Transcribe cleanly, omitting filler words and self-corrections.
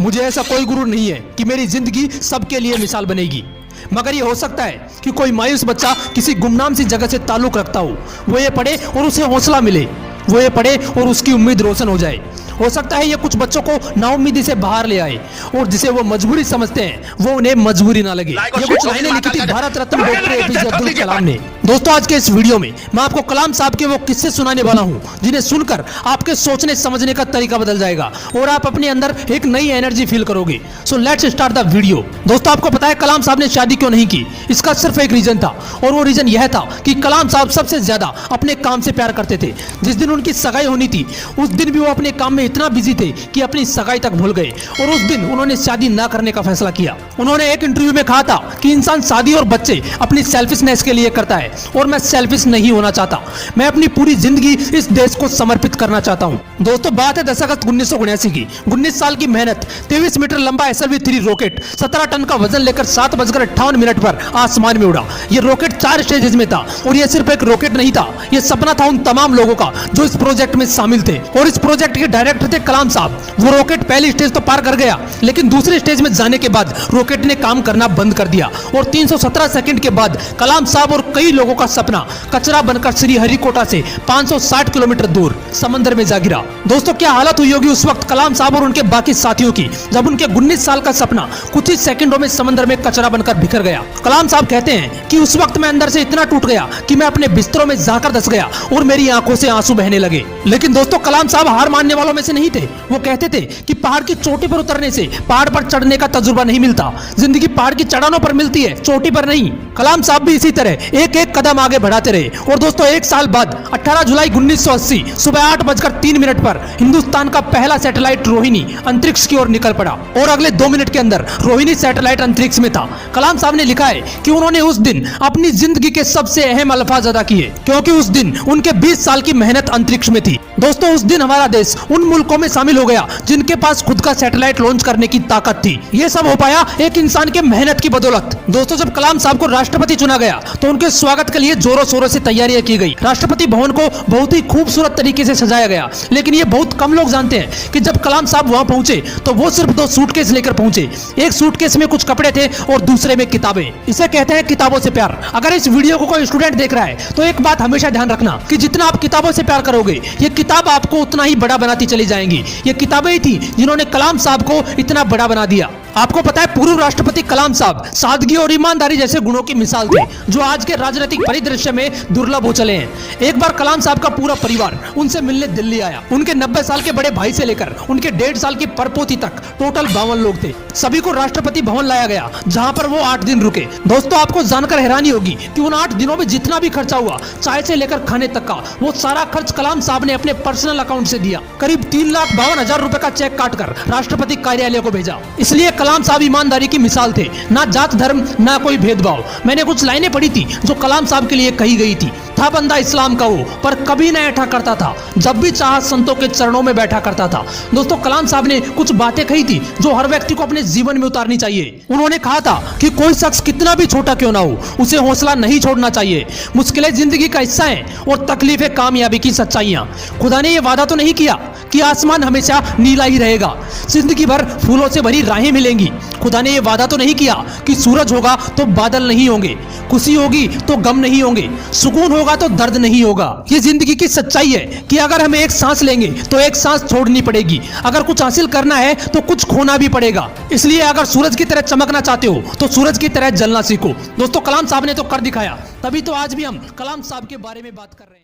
मुझे ऐसा कोई गुरु नहीं है कि मेरी जिंदगी सबके लिए मिसाल बनेगी, मगर ये हो सकता है कि कोई मायूस बच्चा किसी गुमनाम सी जगह से ताल्लुक रखता हो, वो ये पढ़े और उसे हौसला मिले, वो ये पढ़े और उसकी उम्मीद रोशन हो जाए। हो सकता है ये कुछ बच्चों को नाउम्मीदी से बाहर ले आए और जिसे वो मजबूरी समझते हैं वो उन्हें मजबूरी ना लगे। ये कुछ लाइनें लिखी थी भारत रत्न डॉक्टर एपीजे अब्दुल कलाम ने। दोस्तों, आज के इस वीडियो में मैं आपको कलाम साहब के वो किस्से सुनाने वाला हूं जिन्हें सुनकर आपके सोचने समझने का तरीका बदल जाएगा और आप अपने अंदर एक नई एनर्जी फील करोगे। So let's start the video. दोस्तों, आपको पता है कलाम साहब ने शादी क्यों नहीं की? इसका सिर्फ एक रीजन था और वो रीजन यह था कि कलाम साहब सबसे ज्यादा अपने काम से प्यार करते थे। जिस दिन उनकी सगाई होनी थी उस दिन भी वो अपने काम में इतना बिजी थे कि अपनी सगाई तक भूल गए और उस दिन उन्होंने शादी ना करने का फैसला किया। उन्होंने एक इंटरव्यू में कहा था कि इंसान शादी और बच्चे अपनी सेल्फिशनेस के लिए करता है और मैं सेल्फिश नहीं होना चाहता। मैं अपनी पूरी जिंदगी इस देश को समर्पित करना चाहता हूं। दोस्तों, बात है 10 अगस्त 1979 की। 19 साल की मेहनत, 23 मीटर लंबा SLV-3 रॉकेट 17 टन का वजन लेकर 7:58 पर आसमान में उड़ा। ये रॉकेट 4 स्टेजेस में था और यह सिर्फ एक रॉकेट नहीं था, यह सपना था उन तमाम लोगों का जो इस प्रोजेक्ट में शामिल थे और इस प्रोजेक्ट के डायरेक्टर थे कलाम साहब। वो रॉकेट पहली स्टेज तो पार कर गया, लेकिन दूसरी स्टेज में जाने के बाद रॉकेट ने काम करना बंद कर दिया और 317 सेकंड के बाद कलाम साहब और कई लोगों का सपना कचरा बनकर श्रीहरिकोटा से 560 किलोमीटर दूर समंदर में जा गिरा। दोस्तों, क्या हालत हुई होगी उस वक्त कलाम साहब और उनके बाकी साथियों की जब उनके 19 साल का सपना कुछ ही सेकंडों में समंदर में कचरा बनकर बिखर गया। कलाम साहब कहते हैं कि उस वक्त मैं अंदर से इतना टूट गया कि मैं अपने बिस्तरों में जाकर धंस गया और मेरी आंखों से आंसू बहने लगे। लेकिन दोस्तों, कलाम साहब हार मानने वालों में से नहीं थे। वो कहते थे कि पहाड़ की चोटी पर उतरने से पहाड़ पर चढ़ने का तजुर्बा नहीं मिलता, जिंदगी पहाड़ की चढ़ानों पर मिलती है, चोटी पर नहीं। कलाम साहब भी इसी तरह एक एक कदम आगे बढ़ाते रहे और दोस्तों, एक साल बाद 18 जुलाई 1980 सुबह 8:03 पर हिंदुस्तान का पहला सैटेलाइट रोहिणी अंतरिक्ष की ओर निकल पड़ा और अगले 2 मिनट के अंदर रोहिणी सैटेलाइट अंतरिक्ष में था। कलाम साहब ने लिखा है कि उन्होंने उस दिन अपनी जिंदगी के सबसे अहम अल्फाज अदा किए क्योंकि उस दिन उनके 20 साल की मेहनत अंतरिक्ष में थी। दोस्तों, उस दिन हमारा देश उन मुल्कों में शामिल हो गया जिनके पास खुद का सैटेलाइट लॉन्च करने की ताकत थी। यह सब हो पाया एक इंसान के मेहनत की बदौलत। दोस्तों, जब कलाम साहब को राष्ट्रपति चुना गया तो उनके स्वागत के लिए जोरों शोरों से तैयारियां की गई। राष्ट्रपति भवन को बहुत ही खूबसूरत तरीके से सजाया गया, लेकिन ये बहुत कम लोग जानते हैं कि जब कलाम साहब वहां पहुंचे तो वो सिर्फ 2 सूटकेस लेकर पहुंचे। एक सूटकेस में कुछ कपड़े थे और दूसरे में किताबें। इसे कहते हैं किताबों से प्यार। अगर इस वीडियो को कोई स्टूडेंट देख रहा है तो एक बात हमेशा ध्यान रखना कि जितना आप किताबों से प्यार करोगे ये किताब आपको उतना ही बड़ा बनाती चली जाएंगी। ये किताबें ही थी जिन्होंने कलाम साहब को इतना बड़ा बना दिया। आपको पता है पूर्व राष्ट्रपति कलाम साहब सादगी और ईमानदारी जैसे गुणों की मिसाल थे जो आज के राजनीतिक परिदृश्य में दुर्लभ हो चले हैं। एक बार कलाम साहब का पूरा परिवार उनसे मिलने दिल्ली आया। उनके 90 साल के बड़े भाई से लेकर उनके 1.5 साल की परपोती तक टोटल 52 लोग थे। सभी को राष्ट्रपति भवन लाया गया जहाँ पर वो 8 दिन रुके। दोस्तों, आपको जानकर हैरानी होगी कि उन 8 दिनों में जितना भी खर्चा हुआ चाय से लेकर खाने तक का, वो सारा खर्च कलाम साहब ने अपने पर्सनल अकाउंट से दिया। करीब 3,52,000 रुपए का चेक काटकर राष्ट्रपति कार्यालय को भेजा। इसलिए कलाम साहब ईमानदारी की मिसाल थे, ना जात धर्म ना कोई भेदभाव। मैंने कुछ लाइनें पढ़ी थी जो कलाम साहब के लिए कही गई थी। था बंदा इस्लाम का वो, पर कभी न ऐठा करता था, जब भी चाहा संतों के चरणों में बैठा करता था। दोस्तों, कलाम साहब ने कुछ बातें कही थी जो हर व्यक्ति को अपने जीवन में उतारनी चाहिए। उन्होंने कहा था कि कोई शख्स कितना भी छोटा क्यों ना हो, उसे हौसला नहीं छोड़ना चाहिए। मुश्किलें जिंदगी का हिस्सा हैं और तकलीफें कामयाबी की सच्चाइयां। खुदा ने यह वादा तो नहीं किया कि आसमान हमेशा नीला ही रहेगा, जिंदगी भर फूलों से भरी राहें मिलेंगी। खुदा ने यह वादा तो नहीं किया कि सूरज होगा तो बादल नहीं होंगे, खुशी होगी तो गम नहीं होंगे, सुकून होगा तो दर्द नहीं होगा। ये जिंदगी की सच्चाई है कि अगर हमें एक सांस लेंगे तो एक सांस छोड़नी पड़ेगी। अगर कुछ हासिल करना है तो कुछ खोना भी पड़ेगा। इसलिए अगर सूरज की तरह चमकना चाहते हो तो सूरज की तरह जलना सीखो। दोस्तों, कलाम साहब ने तो कर दिखाया, तभी तो आज भी हम कलाम साहब के बारे में बात कर रहे हैं।